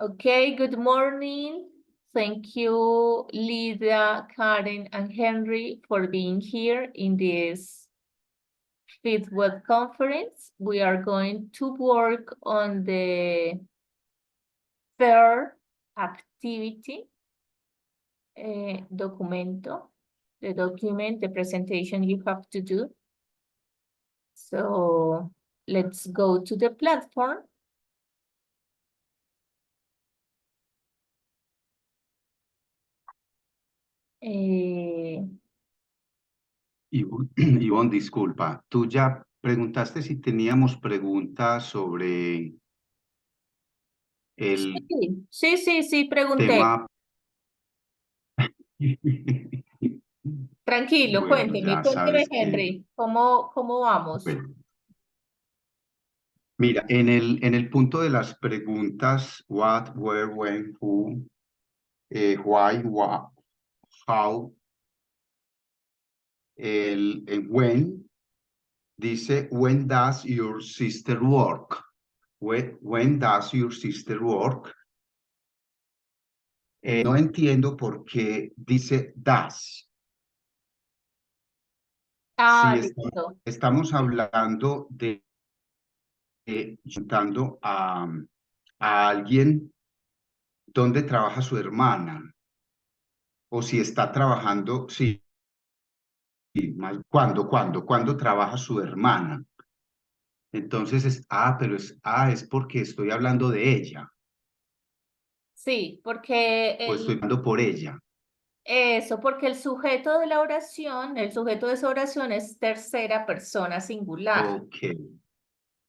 Okay, good morning. Thank you, Lydia, Karen, and Henry for being here in this fifth web conference. We are going to work on the third activity, documento, the document, the presentation you have to do. So let's go to the platform. Ivonne, disculpa, tú ya preguntaste si teníamos preguntas sobre el Sí, pregunté. tema. Tranquilo, Bueno, cuénteme, ya sabes que, Henry, ¿cómo vamos? bueno, mira, en el punto de las preguntas, what, where, when, who, why, what, how, el when, dice, when does your sister work? When does your sister work? No entiendo por qué dice does. Si Listo. estamos hablando de juntando a alguien donde trabaja su hermana, o si está trabajando, sí, ¿cuándo trabaja su hermana? Entonces pero es porque estoy hablando de ella, Sí, porque o estoy hablando por ella. porque el sujeto de la oración, el sujeto de esa oración es tercera persona singular. Ok,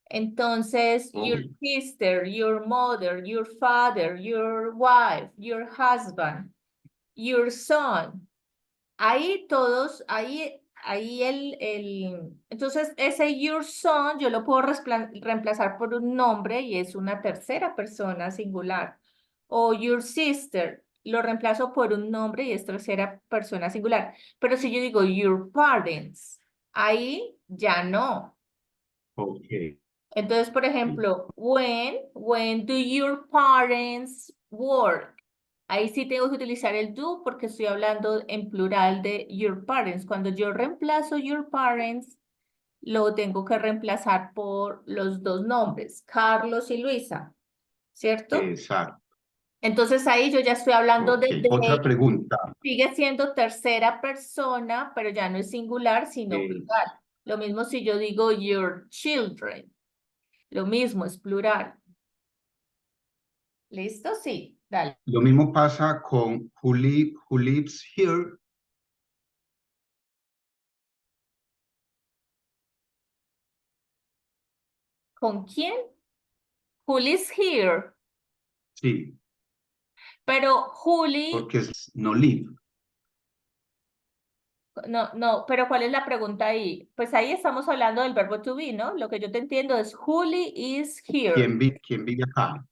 Entonces, ok, your sister, your mother, your father, your wife, your husband, your son. Ahí todos, ahí entonces ese your son yo lo puedo reemplazar por un nombre y es una tercera persona singular. O your sister, lo reemplazo por un nombre y es tercera persona singular. Pero si yo digo your parents, ahí ya no. ok. Entonces, por ejemplo, when do your parents work? Ahí sí tengo que utilizar el do porque estoy hablando en plural de your parents. Cuando yo reemplazo your parents, lo tengo que reemplazar por los dos nombres, Carlos y Luisa, ¿cierto? Exacto. Entonces ahí yo ya estoy hablando Ok. Otra pregunta. sigue siendo tercera persona, pero ya no es singular, sino Es, plural. Lo mismo si yo digo your children, lo mismo es plural. ¿Listo? Sí, dale. lo mismo pasa con who lives here. ¿Con quién? Juli is here. Sí, Pero Juli, porque es no live. no, pero ¿cuál es la pregunta ahí? Pues ahí estamos hablando del verbo to be, ¿no? Lo que yo te entiendo es Juli is here. ¿Quién vive acá?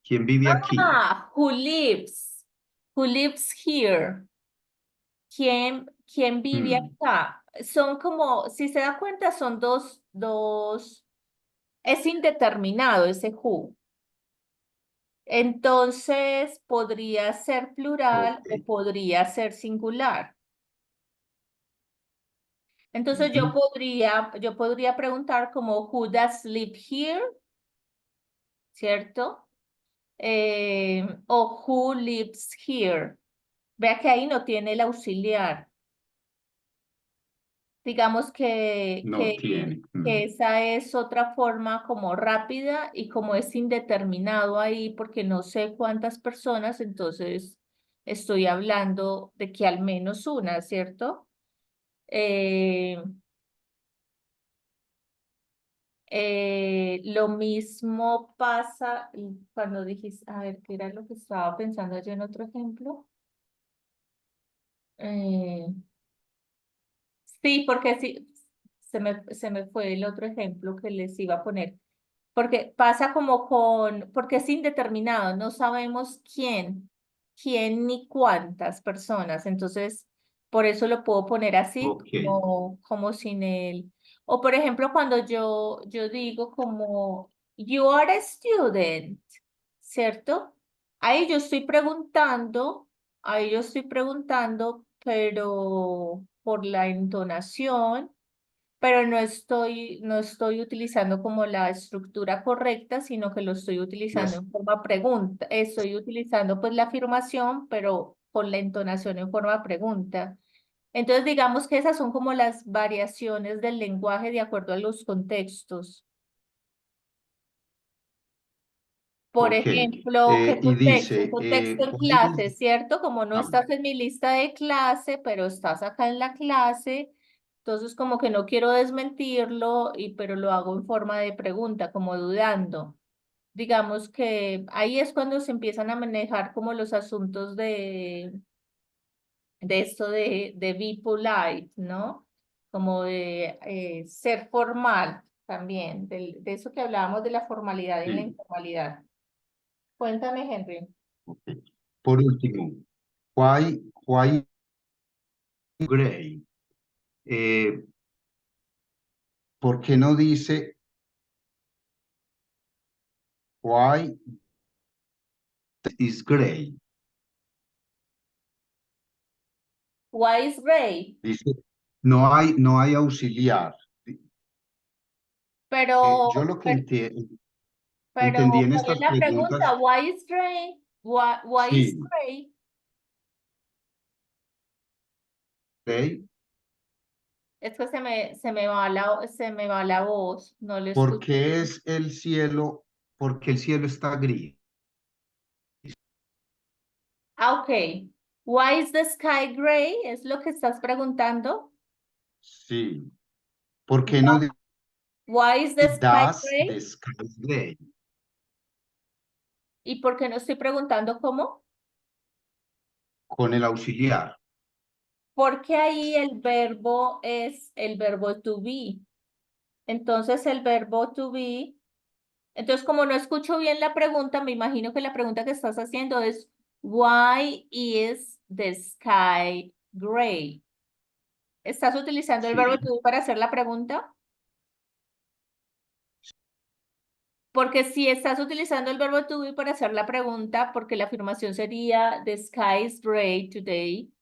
¿Quién vive aquí? Who lives? Who lives here? ¿Quién vive Hmm, acá? Son como, si se da cuenta, son es indeterminado ese who. Entonces, podría ser plural ok. o podría ser singular. Entonces, Ujú. yo podría preguntar como, who does live here? ¿Cierto? O who lives here. Vea que ahí no tiene el auxiliar. Digamos No tiene. que esa es otra forma como rápida y como es indeterminado ahí porque no sé cuántas personas, entonces estoy hablando de que al menos una, ¿cierto? Eh, lo mismo pasa y cuando dijiste, a ver, ¿qué era lo que estaba pensando yo en otro ejemplo? Eh, sí, porque sí, se me fue el otro ejemplo que les iba a poner. Porque pasa como porque es indeterminado, no sabemos quién ni cuántas personas. Entonces, por eso lo puedo poner así, Ok. como sin el. O por ejemplo, cuando yo digo como You are a student, ¿cierto? Ahí yo estoy preguntando, pero por la entonación, pero no estoy utilizando como la estructura correcta, sino que lo estoy utilizando Yes. en forma pregunta. Estoy utilizando pues la afirmación, pero con la entonación en forma pregunta. Entonces, digamos que esas son como las variaciones del lenguaje de acuerdo a los contextos. Por Ok. ejemplo, ¿qué Y contexto? Un dice, contexto en ¿cuál es? clase, ¿cierto? Como no Ah, estás en mi lista de clase, pero estás acá en la clase, entonces como que no quiero desmentirlo, pero lo hago en forma de pregunta, como dudando. Digamos que ahí es cuando se empiezan a manejar como los asuntos de esto de be polite, ¿no? Como de ser formal también, de eso que hablábamos de la formalidad y la sí. informalidad. Cuéntame, Henry. Ok. Por último, why gray? Eh, ¿Por qué no dice why is gray? Why is gray? Dice, no hay auxiliar. Yo Pero, lo que entendí en ¿cuál es estas la pregunta? preguntas, Why is gray? Why is sí, gray? gray, Es que se me va la voz, no lo ¿por escucho qué bien. es el cielo? Porque el cielo está gris. Ah, ok. Why is the sky gray? ¿Es lo que estás preguntando? Sí. ¿Por qué no dice Why is the sky does gray? the sky is gray? ¿Y por qué no estoy preguntando cómo? Con el auxiliar. Porque ahí el verbo es el verbo to be. Entonces el verbo to be, entonces como no escucho bien la pregunta, me imagino que la pregunta que estás haciendo es Why is the sky gray? ¿Estás utilizando el verbo Sí, to be para hacer la pregunta? Porque si estás utilizando el verbo to be para hacer la pregunta, porque la afirmación sería The sky is gray today,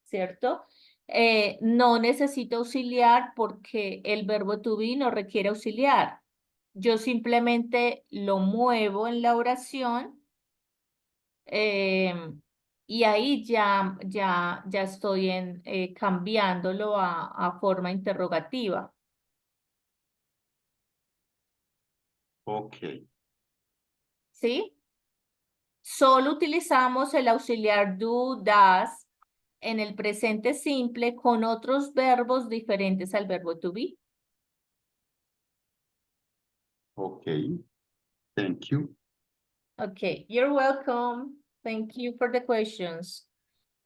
¿cierto? No necesito auxiliar porque el verbo to be no requiere auxiliar. Yo simplemente lo muevo en la oración y ahí ya estoy cambiándolo a forma interrogativa, ok, ¿sí? Solo utilizamos el auxiliar do, does en el presente simple con otros verbos diferentes al verbo to be. ok, thank you. Okay, you're welcome. Thank you for the questions.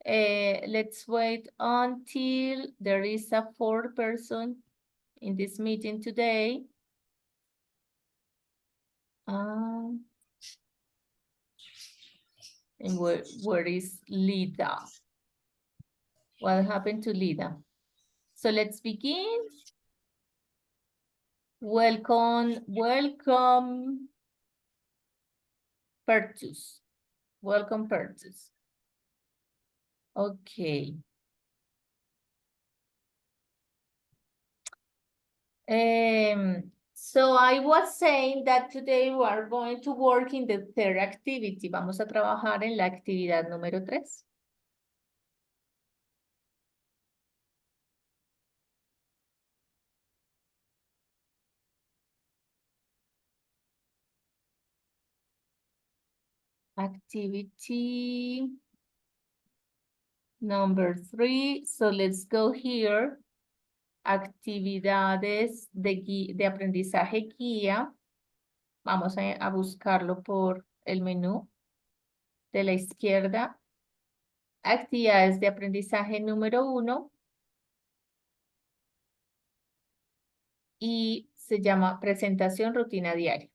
Let's wait until there is a fourth person in this meeting today. Um, and where is Lida? What happened to Lida? So let's begin. Welcome, Pertus. Welcome, Pertus. Okay. So I was saying that today we are going to work in the third activity. Vamos a trabajar en la actividad número 3. Activity number 3. So let's go here. Actividades de aprendizaje guía. Vamos a buscarlo por el menú de la izquierda. Actividades de aprendizaje número 1 y se llama presentación rutina diaria.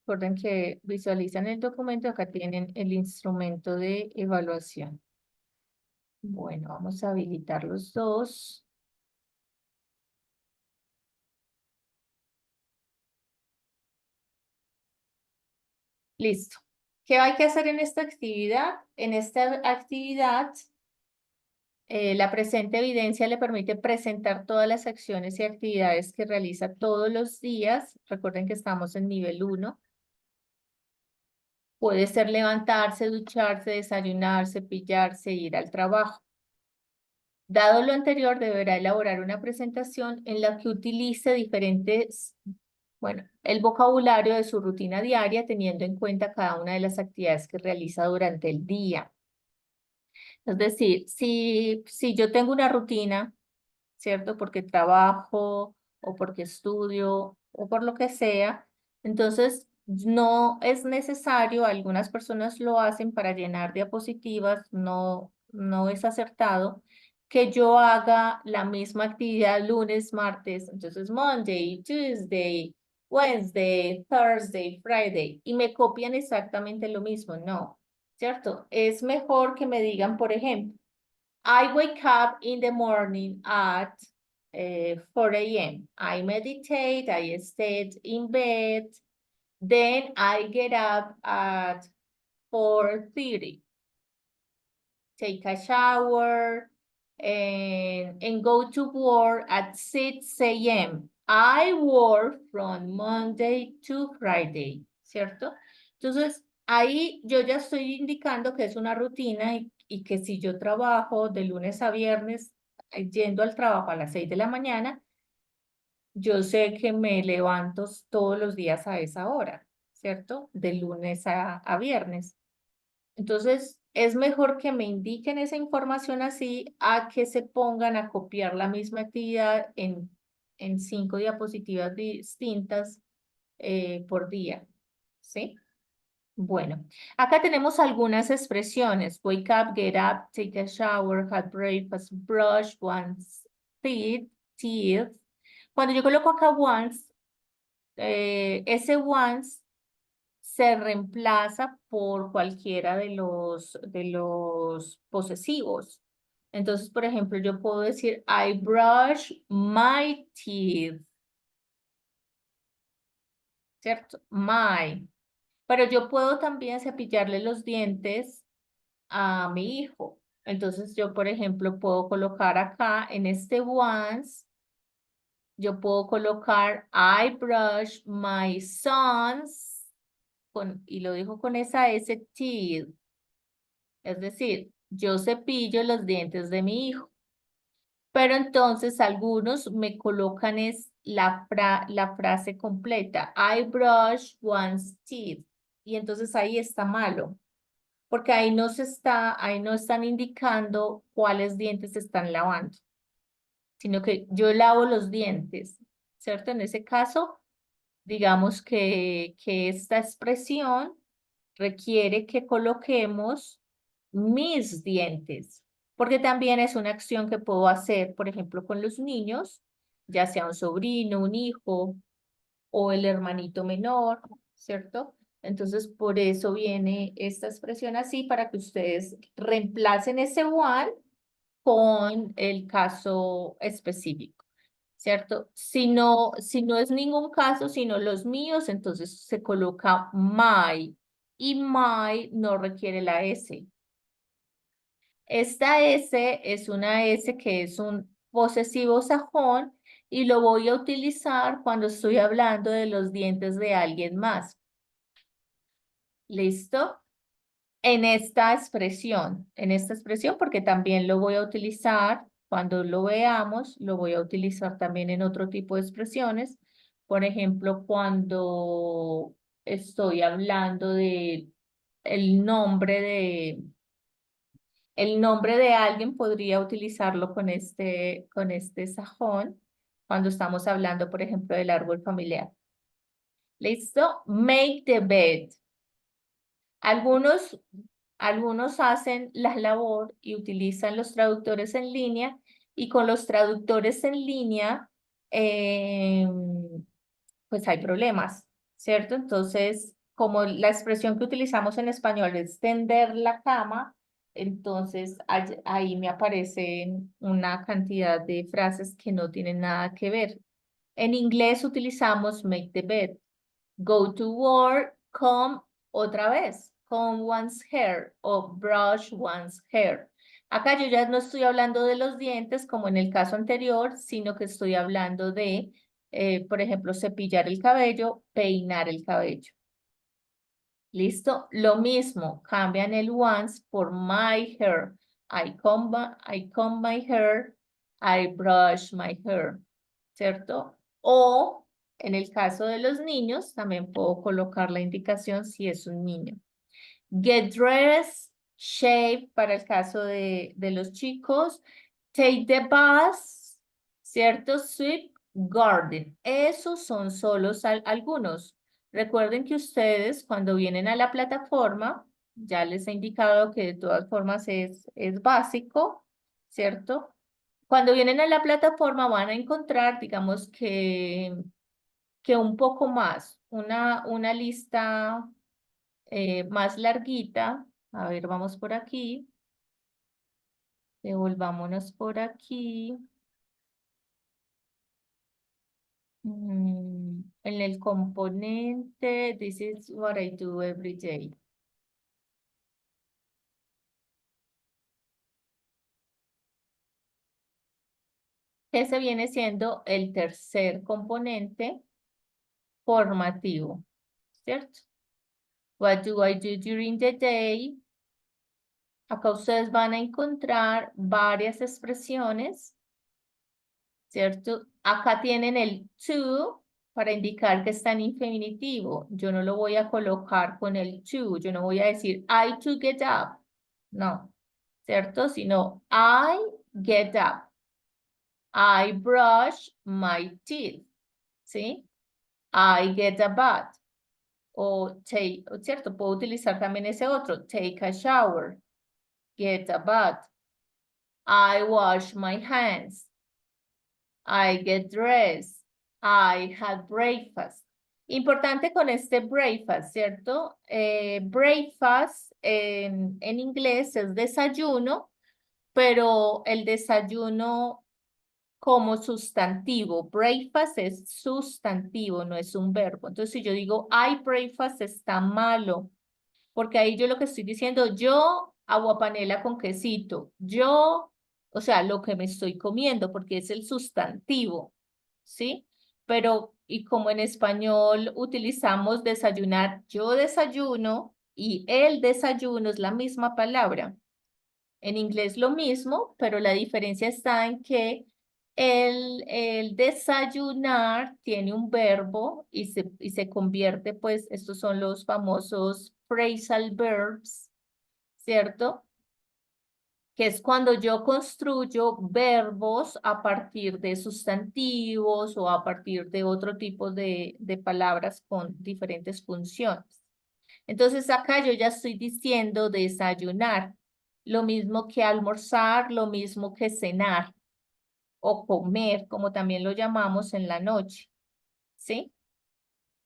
Recuerden que visualizan el documento, acá tienen el instrumento de evaluación. Bueno, vamos a habilitar los dos. Listo. ¿Qué hay que hacer en esta actividad? En esta actividad, la presente evidencia le permite presentar todas las acciones y actividades que realiza todos los días. Recuerden que estamos en nivel 1. Puede ser levantarse, ducharse, desayunar, cepillarse, ir al trabajo. Dado lo anterior, deberá elaborar una presentación en la que utilice diferentes, bueno, el vocabulario de su rutina diaria, teniendo en cuenta cada una de las actividades que realiza durante el día. Es decir, si yo tengo una rutina, ¿cierto? Porque trabajo o porque estudio o por lo que sea. Entonces, no es necesario, algunas personas lo hacen para llenar diapositivas, no es acertado que yo haga la misma actividad lunes, martes, entonces Monday, Tuesday, Wednesday, Thursday, Friday, y me copian exactamente lo mismo, no, ¿cierto? Es mejor que me digan, por ejemplo, I wake up in the morning at 4 a.m. I meditate, I stay in bed, then I get up at 4:30, take a shower, and go to work at 6 a.m. I work from Monday to Friday, ¿cierto? Entonces, ahí yo ya estoy indicando que es una rutina y que si yo trabajo de lunes a viernes, yendo al trabajo a las 6 de la mañana, yo sé que me levanto todos los días a esa hora, ¿cierto? De lunes a viernes. Entonces, es mejor que me indiquen esa información así a que se pongan a copiar la misma actividad en 5 diapositivas distintas por día, ¿sí? Bueno, acá tenemos algunas expresiones. Wake up, get up, take a shower, have breakfast, brush one's teeth. Cuando yo coloco acá once, ese once se reemplaza por cualquiera de los posesivos. Entonces, por ejemplo, yo puedo decir, I brush my teeth, ¿cierto? My. Pero yo puedo también cepillarle los dientes a mi hijo. Entonces, yo, por ejemplo, puedo colocar acá en este once, yo puedo colocar I brush my son's, y lo digo con esa S, teeth. Es decir, yo cepillo los dientes de mi hijo, pero entonces algunos me colocan es la frase completa, I brush one's teeth, y entonces ahí está malo, porque ahí no están indicando cuáles dientes se están lavando, sino que yo lavo los dientes, ¿cierto? En ese caso, digamos que esta expresión requiere que coloquemos mis dientes, porque también es una acción que puedo hacer, por ejemplo, con los niños, ya sea un sobrino, un hijo o el hermanito menor, ¿cierto? Entonces, por eso viene esta expresión así, para que ustedes reemplacen ese one con el caso específico. ¿Cierto? Si no es ningún caso, sino los míos, entonces se coloca my y my no requiere la S. Esta S es una S que es un posesivo sajón y lo voy a utilizar cuando estoy hablando de los dientes de alguien más. ¿Listo? En esta expresión, porque también lo voy a utilizar, cuando lo veamos, lo voy a utilizar también en otro tipo de expresiones. Por ejemplo, cuando estoy hablando de el nombre de alguien, podría utilizarlo con este sajón, cuando estamos hablando, por ejemplo, del árbol familiar. ¿Listo? Make the bed. Algunos, algunos hacen la labor y utilizan los traductores en línea y con los traductores en línea, pues hay problemas, ¿cierto? Entonces, como la expresión que utilizamos en español es tender la cama, entonces ahí me aparecen una cantidad de frases que no tienen nada que ver. En inglés utilizamos make the bed, go to work, comb otra vez, comb one's hair o brush one's hair. Acá yo ya no estoy hablando de los dientes como en el caso anterior, sino que estoy hablando de, por ejemplo, cepillar el cabello, peinar el cabello. ¿Listo? Lo mismo, cambian el once por my hair. I comb my hair, I brush my hair, ¿cierto? O en el caso de los niños, también puedo colocar la indicación si es un niño. Get dressed, shave para el caso de los chicos. Take the bus, ¿cierto? Sweep, garden. Esos son solos algunos. Recuerden que ustedes cuando vienen a la plataforma, ya les he indicado que de todas formas es básico, ¿cierto? Cuando vienen a la plataforma van a encontrar, digamos que un poco más, una lista más larguita. A ver, vamos por aquí. Devolvámonos por aquí. En el componente, this is what I do every day. Ese viene siendo el tercer componente formativo, ¿cierto? What do I do during the day? Acá ustedes van a encontrar varias expresiones, ¿cierto? Acá tienen el to para indicar que está en infinitivo. Yo no lo voy a colocar con el to. Yo no voy a decir I to get up. No, ¿cierto? Sino I get up. I brush my teeth. ¿Sí? I get a bath. O take, ¿cierto? Puedo utilizar también ese otro. Take a shower. Get a bath. I wash my hands. I get dressed. I had breakfast. Importante con este breakfast, ¿cierto? Breakfast en inglés es desayuno, pero el desayuno como sustantivo. Breakfast es sustantivo, no es un verbo. Entonces, si yo digo I breakfast está malo, porque ahí yo lo que estoy diciendo, yo aguapanela con quesito, yo, o sea, lo que me estoy comiendo, porque es el sustantivo, ¿sí? Pero, y como en español utilizamos desayunar, yo desayuno y el desayuno es la misma palabra. En inglés lo mismo, pero la diferencia está en que el desayunar tiene un verbo y se convierte, pues, estos son los famosos phrasal verbs, ¿cierto? Que es cuando yo construyo verbos a partir de sustantivos o a partir de otro tipo de palabras con diferentes funciones. Entonces acá yo ya estoy diciendo desayunar, lo mismo que almorzar, lo mismo que cenar o comer, como también lo llamamos en la noche, ¿sí?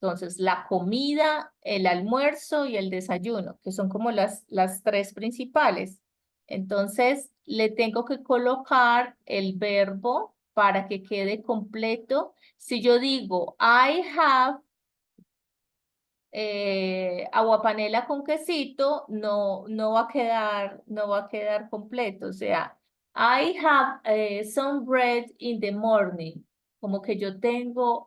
Entonces la comida, el almuerzo y el desayuno, que son como las tres principales. Entonces le tengo que colocar el verbo para que quede completo. Si yo digo, I have aguapanela con quesito, no va a quedar completo. O sea, I have some bread in the morning. Como que yo tengo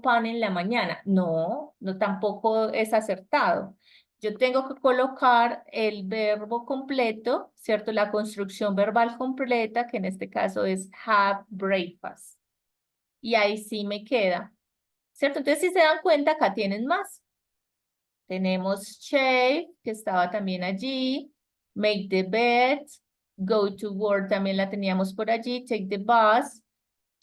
pan en la mañana. No tampoco es acertado. Yo tengo que colocar el verbo completo, ¿cierto? La construcción verbal completa, que en este caso es have breakfast. Y ahí sí me queda. ¿Cierto? Entonces, si se dan cuenta, acá tienen más. Tenemos shave, que estaba también allí. Make the bed. Go to work, también la teníamos por allí. Take the bus.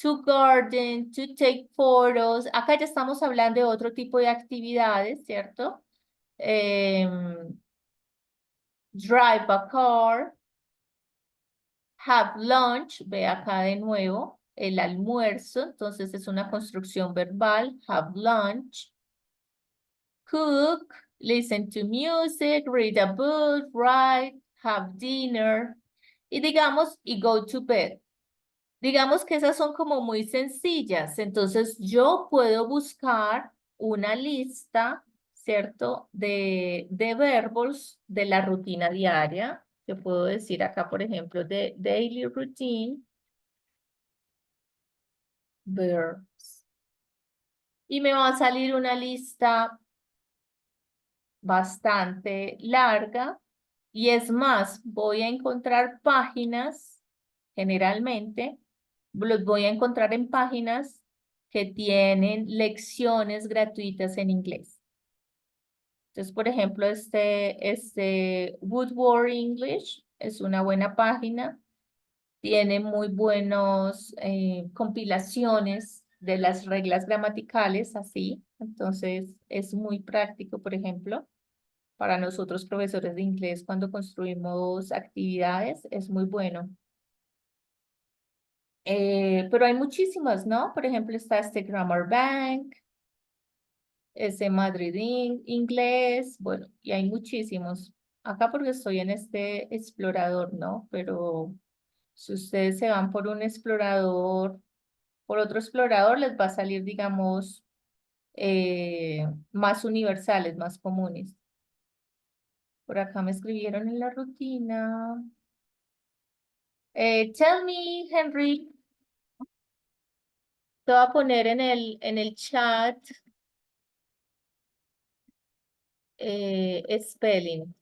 To garden, to take photos. Acá ya estamos hablando de otro tipo de actividades, ¿cierto? Drive a car. Have lunch, ve acá de nuevo, el almuerzo, entonces es una construcción verbal. Have lunch. Cook, listen to music, read a book, write, have dinner, y digamos, y go to bed. Digamos que esas son como muy sencillas, entonces yo puedo buscar una lista, ¿cierto? De verbos de la rutina diaria. Yo puedo decir acá, por ejemplo, de daily routine, verbs. Y me va a salir una lista bastante larga. Y es más, voy a encontrar páginas, generalmente, los voy a encontrar en páginas que tienen lecciones gratuitas en inglés. Entonces, por ejemplo, este Woodward English es una buena página. Tiene muy buenos compilaciones de las reglas gramaticales, así. Entonces, es muy práctico, por ejemplo, para nosotros profesores de inglés cuando construimos actividades, es muy bueno. Pero hay muchísimas, ¿no? Por ejemplo, está este Grammar Bank, ese Madrid Inglés, bueno, y hay muchísimos. Acá porque estoy en este explorador, ¿no? Pero si ustedes se van por un explorador, por otro explorador, les va a salir, digamos, más universales, más comunes. Por acá me escribieron en la rutina. Tell me, Henry, te voy a poner en el chat spelling,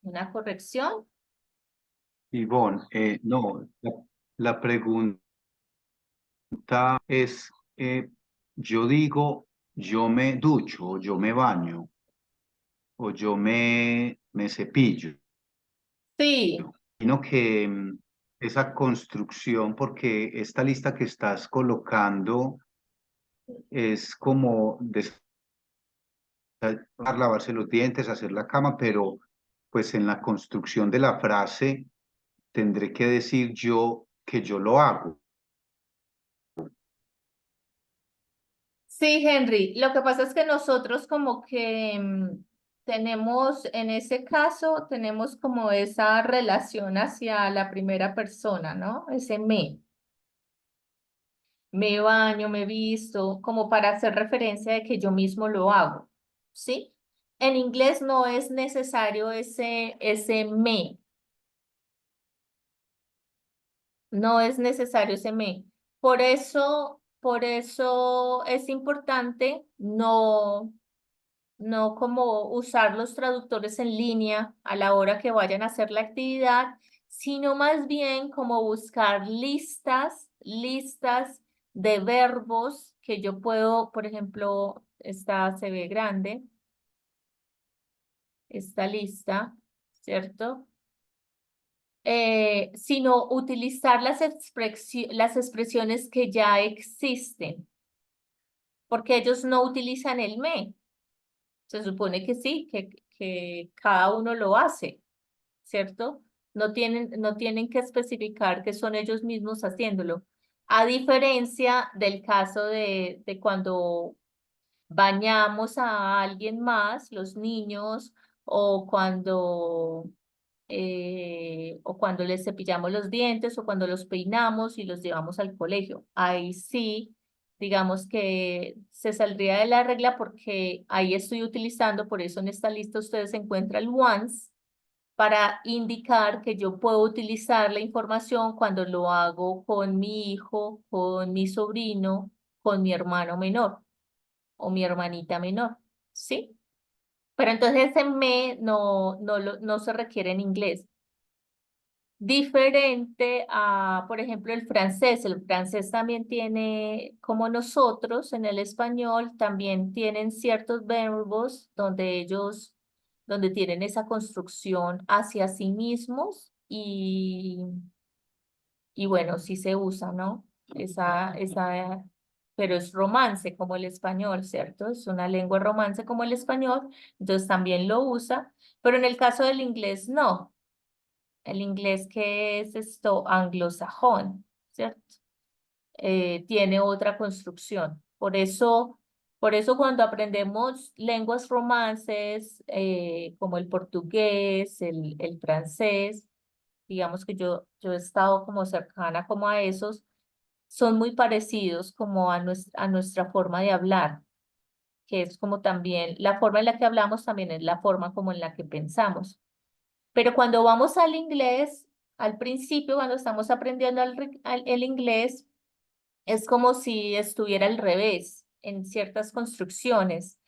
una corrección. Ivonne, no, la pregunta es, yo digo, yo me ducho, o yo me baño, o yo me cepillo. Sí, Sino que esa construcción, porque esta lista que estás colocando es como lavarse los dientes, hacer la cama, pero pues en la construcción de la frase tendré que decir yo que yo lo hago. sí, Henry. Lo que pasa es que nosotros como que tenemos, en ese caso, tenemos como esa relación hacia la primera persona, ¿no? Ese me. Me baño, me visto, como para hacer referencia de que yo mismo lo hago, ¿sí? En inglés no es necesario ese me, no es necesario ese me. Por eso es importante no como usar los traductores en línea a la hora que vayan a hacer la actividad, sino más bien como buscar listas de verbos que yo puedo, por ejemplo, esta se ve grande, esta lista, ¿cierto? Sino utilizar las expresiones que ya existen, porque ellos no utilizan el me. Se supone que sí, que cada uno lo hace, ¿cierto? No tienen que especificar que son ellos mismos haciéndolo. A diferencia del caso de cuando bañamos a alguien más, los niños, o cuando les cepillamos los dientes, o cuando los peinamos y los llevamos al colegio. Ahí sí, digamos que se saldría de la regla porque ahí estoy utilizando, por eso en esta lista ustedes encuentran el once para indicar que yo puedo utilizar la información cuando lo hago con mi hijo, con mi sobrino, con mi hermano menor o mi hermanita menor, ¿sí? Pero entonces ese me no se requiere en inglés. Diferente a, por ejemplo, el francés. El francés también tiene, como nosotros en el español, también tienen ciertos verbos donde tienen esa construcción hacia sí mismos y bueno, sí se usa, ¿no? Pero es romance como el español, ¿cierto? Es una lengua romance como el español, entonces también lo usa, pero en el caso del inglés no. El inglés que es esto anglosajón, ¿cierto? Tiene otra construcción. Por eso Por eso cuando aprendemos lenguas romances, como el portugués, el francés, digamos que yo he estado como cercana como a esos, son muy parecidos como a nuestra forma de hablar, que es como también, la forma en la que hablamos también es la forma como en la que pensamos. Pero cuando vamos al inglés, al principio, cuando estamos aprendiendo el inglés, es como si estuviera al revés en ciertas construcciones.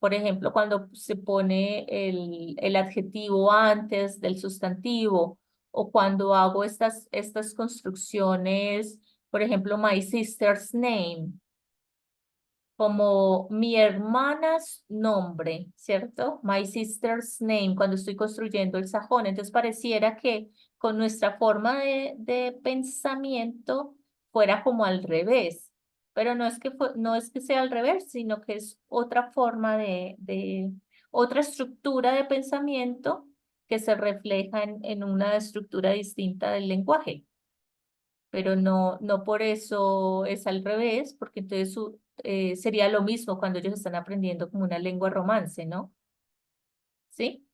Por ejemplo, cuando se pone el adjetivo antes del sustantivo o cuando hago estas construcciones, por ejemplo, my sister's name como mi hermana's nombre, ¿cierto? My sister's name, cuando estoy construyendo el sajón. Entonces pareciera que con nuestra forma de pensamiento fuera como al revés, pero no es que sea al revés, sino que es otra forma otra estructura de pensamiento que se refleja en una estructura distinta del lenguaje, pero no por eso es al revés, porque entonces sería lo mismo cuando ellos están aprendiendo como una lengua romance, ¿no? ¿Sí?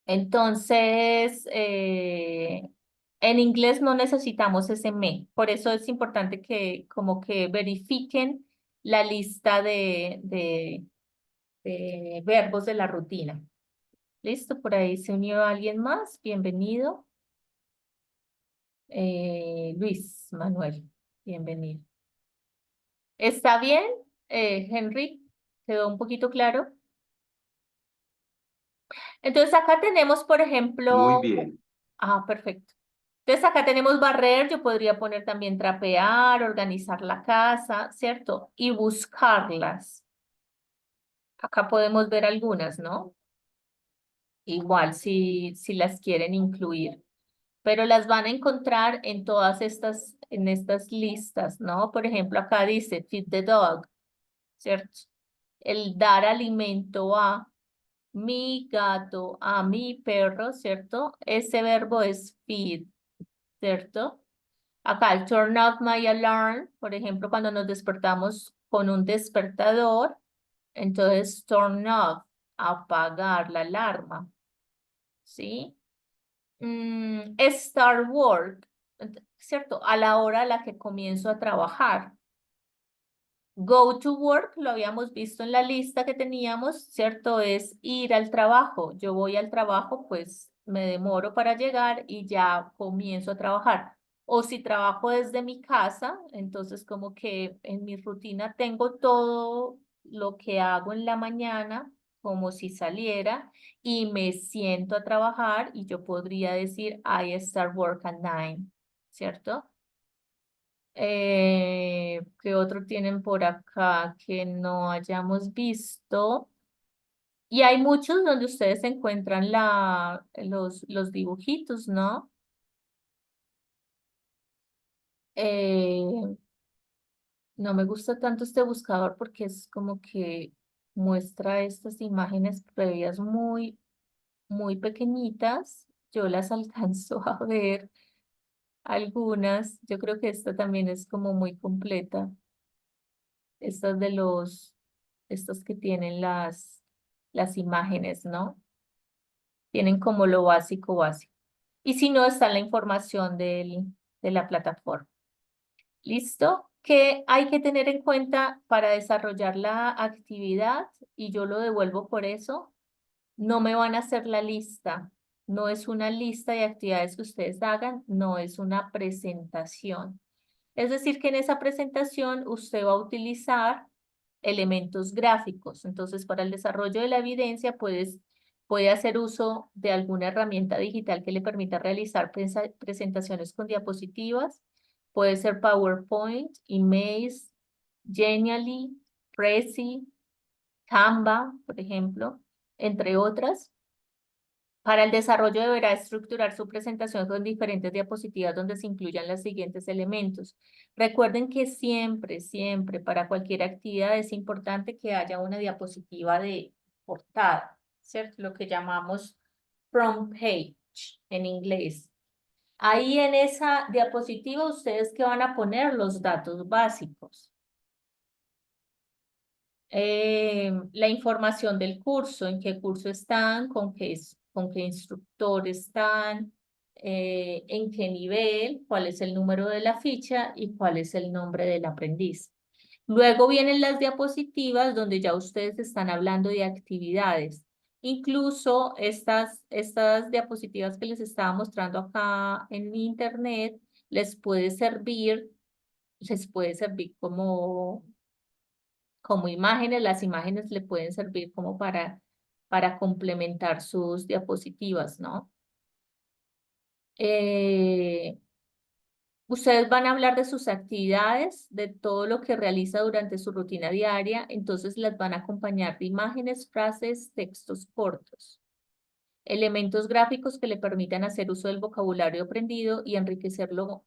Entonces, en inglés no necesitamos ese me, por eso es importante que como que verifiquen la lista de verbos de la rutina. ¿Listo? Por ahí se unió alguien más. Bienvenido. Luis Manuel, bienvenido. ¿Está bien, Henry? ¿Quedó un poquito claro? Entonces acá tenemos, por Muy ejemplo, bien. perfecto. Entonces acá tenemos barrer, yo podría poner también trapear, organizar la casa, ¿cierto? Y buscarlas. Acá podemos ver algunas, ¿no? Igual si las quieren incluir. Pero las van a encontrar en todas en estas listas, ¿no? Por ejemplo, acá dice feed the dog, ¿cierto? El dar alimento a mi gato, a mi perro, ¿cierto? Ese verbo es feed, ¿cierto? Acá el turn off my alarm, por ejemplo, cuando nos despertamos con un despertador, entonces turn off, apagar la alarma, ¿sí? Start work, ¿cierto? A la hora a la que comienzo a trabajar. Go to work, lo habíamos visto en la lista que teníamos, ¿cierto? Es ir al trabajo. Yo voy al trabajo, pues me demoro para llegar y ya comienzo a trabajar. O si trabajo desde mi casa, entonces como que en mi rutina tengo todo lo que hago en la mañana, como si saliera, y me siento a trabajar y yo podría decir, I start work at 9, ¿cierto? ¿Qué otro tienen por acá que no hayamos visto? Y hay muchos donde ustedes encuentran los dibujitos, ¿no? Eh, no me gusta tanto este buscador porque es como que muestra estas imágenes previas muy pequeñitas. Yo las alcanzo a ver algunas. Yo creo que esta también es como muy completa. Estas estos que tienen las imágenes, ¿no? Tienen como lo básico básico. Y si no, está la información de la plataforma. ¿Listo? ¿Qué hay que tener en cuenta para desarrollar la actividad? Y yo lo devuelvo por eso. No me van a hacer la lista. No es una lista de actividades que ustedes hagan, no es una presentación. Es decir, que en esa presentación usted va a utilizar elementos gráficos. Entonces, para el desarrollo de la evidencia, puede hacer uso de alguna herramienta digital que le permita realizar presentaciones con diapositivas. Puede ser PowerPoint, Emails, Genially, Prezi, Canva, por ejemplo, entre otras. Para el desarrollo deberá estructurar su presentación con diferentes diapositivas donde se incluyan los siguientes elementos. Recuerden que siempre para cualquier actividad es importante que haya una diapositiva de portada, ¿cierto? Lo que llamamos front page en inglés. Ahí en esa diapositiva ustedes que van a poner los datos básicos. La información del curso, en qué curso están, con qué instructor están, en qué nivel, cuál es el número de la ficha y cuál es el nombre del aprendiz. Luego vienen las diapositivas donde ya ustedes están hablando de actividades. Incluso estas diapositivas que les estaba mostrando acá en mi internet les puede servir como imágenes. Las imágenes le pueden servir como para complementar sus diapositivas, ¿no? Ustedes van a hablar de sus actividades, de todo lo que realiza durante su rutina diaria, entonces las van a acompañar de imágenes, frases, textos cortos, elementos gráficos que le permitan hacer uso del vocabulario aprendido y enriquecerlo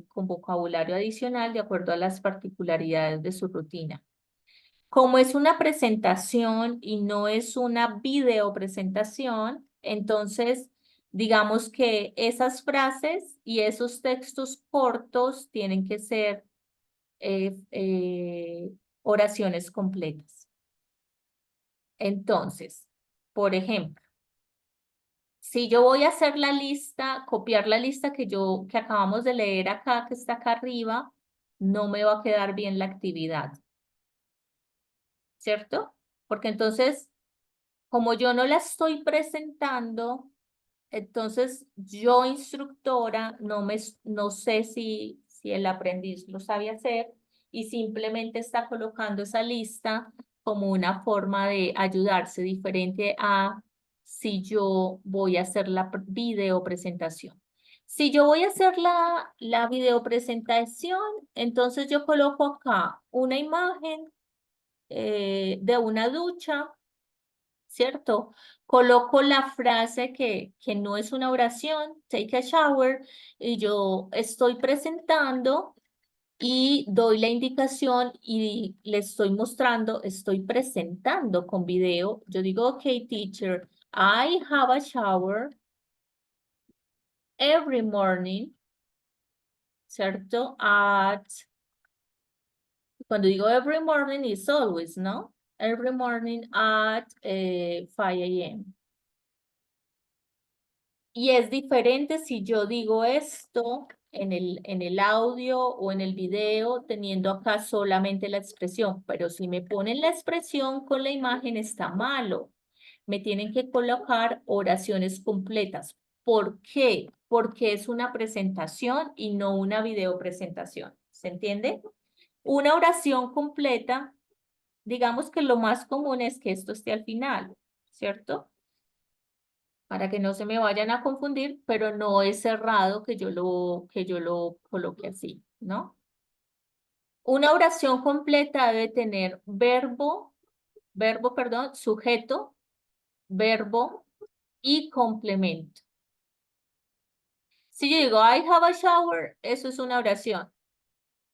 con vocabulario adicional de acuerdo a las particularidades de su rutina. Como es una presentación y no es una video presentación, entonces digamos que esas frases y esos textos cortos tienen que ser oraciones completas. Entonces, por ejemplo, si yo voy a hacer la lista, copiar la lista que acabamos de leer acá, que está acá arriba, no me va a quedar bien la actividad, ¿cierto? Porque entonces, como yo no la estoy presentando, entonces yo instructora no sé si el aprendiz lo sabe hacer y simplemente está colocando esa lista como una forma de ayudarse, diferente a si yo voy a hacer la video presentación. Si yo voy a hacer la video presentación, entonces yo coloco acá una imagen de una ducha, ¿cierto? Coloco la frase que no es una oración, take a shower, y yo estoy presentando y doy la indicación y le estoy mostrando, estoy presentando con video. Yo digo, ok, teacher, I have a shower every morning, ¿cierto? Cuando digo every morning, is always, ¿no? Every morning at 5 a.m. Y es diferente si yo digo esto en el audio o en el video, teniendo acá solamente la expresión, pero si me ponen la expresión con la imagen está malo. Me tienen que colocar oraciones completas. ¿Por qué? Porque es una presentación y no una video presentación. ¿Se entiende? Una oración completa, digamos que lo más común es que esto esté al final, ¿cierto? Para que no se me vayan a confundir, pero no es cerrado que yo lo coloque así, ¿no? Una oración completa debe tener perdón, sujeto, verbo y complemento. Si yo digo, I have a shower, eso es una oración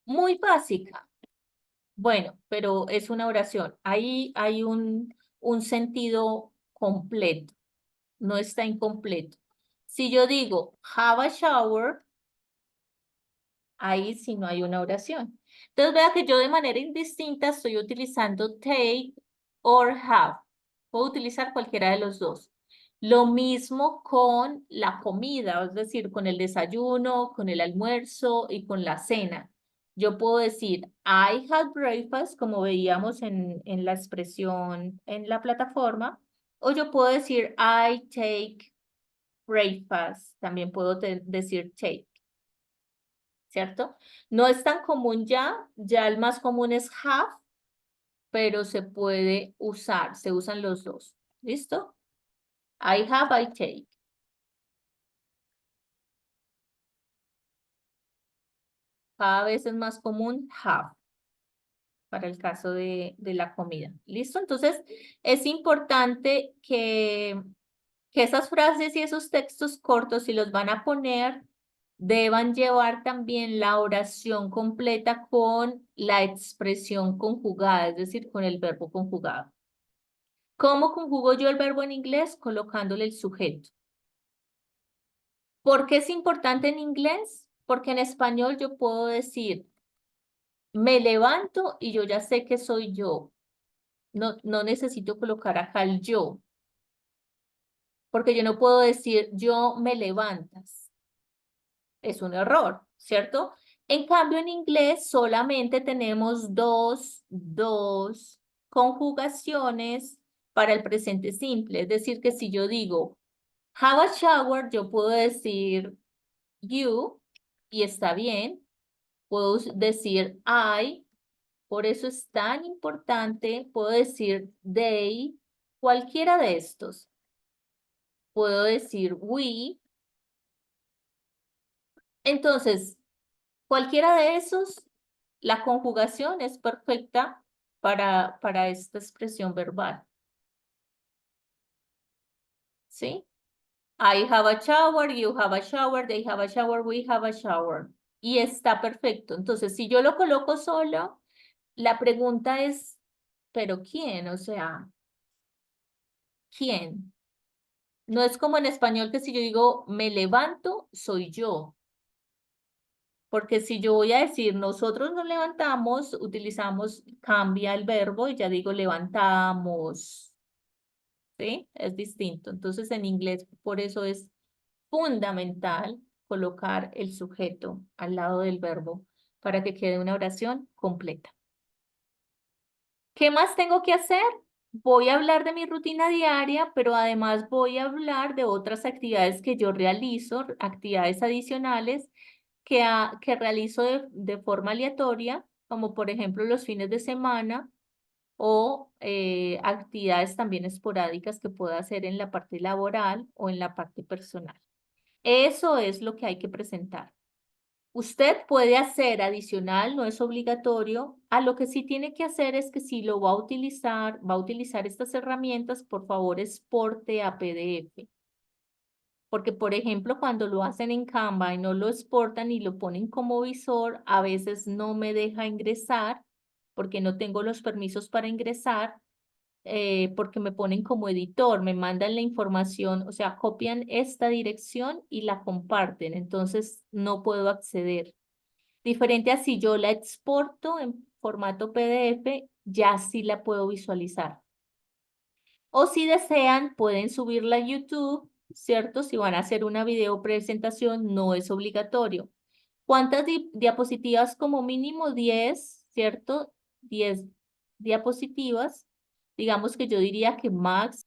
muy básica. Bueno, pero es una oración. Ahí hay un sentido completo, no está incompleto. Si yo digo, have a shower, ahí sí no hay una oración. Entonces vea que yo de manera indistinta estoy utilizando take or have. Puedo utilizar cualquiera de los dos. Lo mismo con la comida, es decir, con el desayuno, con el almuerzo y con la cena. Yo puedo decir, I had breakfast, como veíamos en la expresión en la plataforma, o yo puedo decir, I take breakfast. También puedo decir take. ¿Cierto? No es tan común ya el más común es have, pero se puede usar, se usan los dos. ¿Listo? I have, I take. Cada vez es más común have para el caso de la comida. ¿Listo? Entonces, es importante que esas frases y esos textos cortos, si los van a poner, deban llevar también la oración completa con la expresión conjugada, es decir, con el verbo conjugado. ¿Cómo conjugo yo el verbo en inglés? Colocándole el sujeto. ¿Por qué es importante en inglés? Porque en español yo puedo decir, me levanto y yo ya sé que soy yo. no necesito colocar acá el yo, porque yo no puedo decir yo me levantas. Es un error, ¿cierto? En cambio, en inglés solamente tenemos dos conjugaciones para el presente simple. Es decir, que si yo digo have a shower, yo puedo decir you y está bien. Puedo decir I, por eso es tan importante. Puedo decir they, cualquiera de estos. Puedo decir we. Entonces, cualquiera de esos, la conjugación es perfecta para esta expresión verbal. ¿Sí? I have a shower, you have a shower, they have a shower, we have a shower. Y está perfecto. Entonces, si yo lo coloco solo, la pregunta es, ¿pero quién? O sea, ¿quién? No es como en español que si yo digo me levanto, soy yo. Porque si yo voy a decir nosotros nos levantamos, utilizamos, cambia el verbo y ya digo levantamos. ¿Sí? Es distinto. Entonces en inglés por eso es fundamental colocar el sujeto al lado del verbo para que quede una oración completa. ¿Qué más tengo que hacer? Voy a hablar de mi rutina diaria, pero además voy a hablar de otras actividades que yo realizo, actividades adicionales que realizo de forma aleatoria, como por ejemplo los fines de semana o actividades también esporádicas que puedo hacer en la parte laboral o en la parte personal. Eso es lo que hay que presentar. Usted puede hacer adicional, no es obligatorio. A lo que sí tiene que hacer es que si lo va a utilizar estas herramientas, por favor exporte a PDF. Porque, por ejemplo, cuando lo hacen en Canva y no lo exportan y lo ponen como visor, a veces no me deja ingresar porque no tengo los permisos para ingresar, porque me ponen como editor, me mandan la información, o sea, copian esta dirección y la comparten, entonces no puedo acceder. Diferente a si yo la exporto en formato PDF, ya sí la puedo visualizar. O si desean, pueden subirla a YouTube, ¿cierto? Si van a hacer una video presentación, no es obligatorio. ¿Cuántas diapositivas? Como mínimo 10, ¿cierto? 10 diapositivas. Digamos que yo diría que max